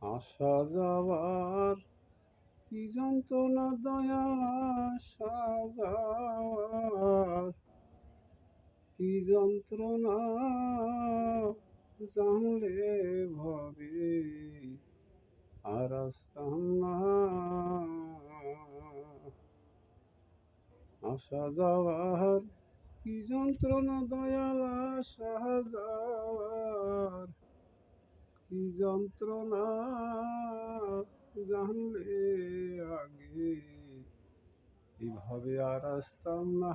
আসা যাওয়ার কি যন্ত্রণা দয়াল, আসা যাওয়ার কি যন্ত্রণা জানলে ভবে আর আসতাম না। আসা যাওয়ার কি যন্ত্রণা দয়াল, আসা যাওয়ার কি যন্ত্রণা জানলে আগে এভাবে আর আসতাম না।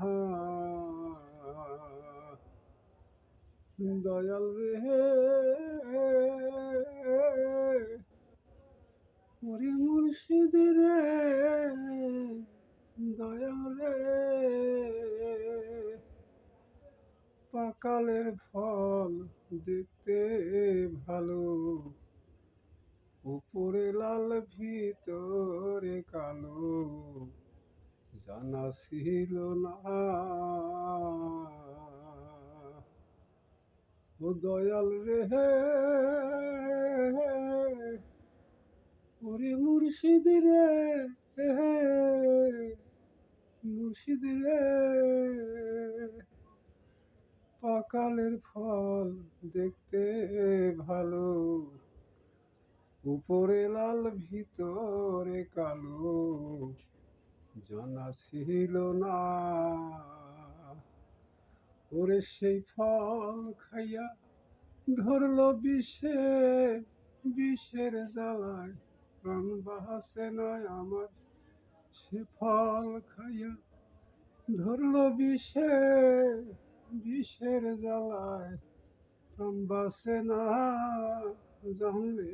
দয়াল রে, ওরে মুর্শিদ রে, দয়াল রে, পাকালের ফল দেখতে ভালো, উপরে লাল ভিতরে কালো, জানা ছিল না। ও দয়াল রে, ওরে মুর্শিদ রে, মুর্শিদ রে, পাকালের ফল দেখতে ভালো, উপরে লাল ভিতরে কালো, জানা ছিল না। ওরে সেই ফল খাইয়া ধরলো বিষে, বিষের জ্বালায় প্রাণ বাহাসে নয় আমার। সে ফল খাইয়া ধরলো বিষে, বিষের জ্বালায় প্রাণ বাসে না। জানলে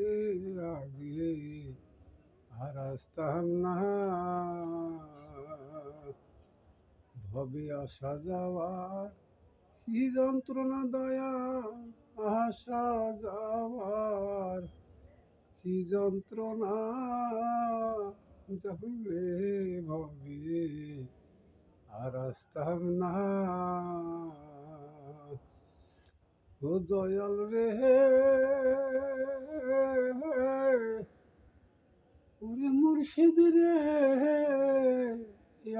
আগে আর আসতাম না। ভবে আসা যাওয়ার কি যন্ত্রণা দয়াল, আসা যাওয়ার কি যন্ত্রণা জানলে ভবে আর আসতাম না। ও দয়াল রে, ওরে মুর্শিদ রে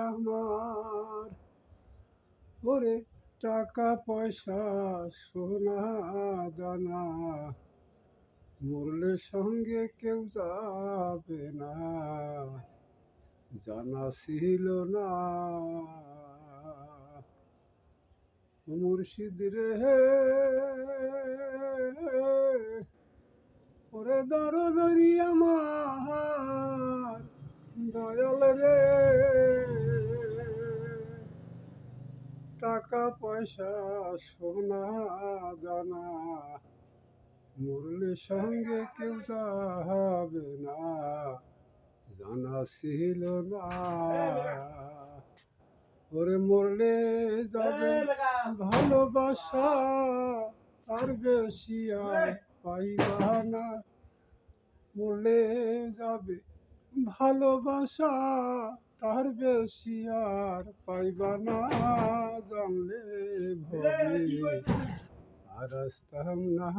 আমার, ওরে টাকা পয়সা সোনা দানা মরলে সঙ্গে কেউ যাবে না, জানা ছিল না। মুর্শিদ রে, ওরে দরদরি আমার, দয়াল রে, টাকা পয়সা সোনা দানা মরলে সঙ্গে কেউ যাবে না, জানা ছিল না। ওরে মরলে যাবে ভালোবাসা, আর বেশি আর পাইবা না। মরলে যাবে ভালোবাসা, তার বেশি আর পাইবা না। জানলে ভবে আর আসতাম না।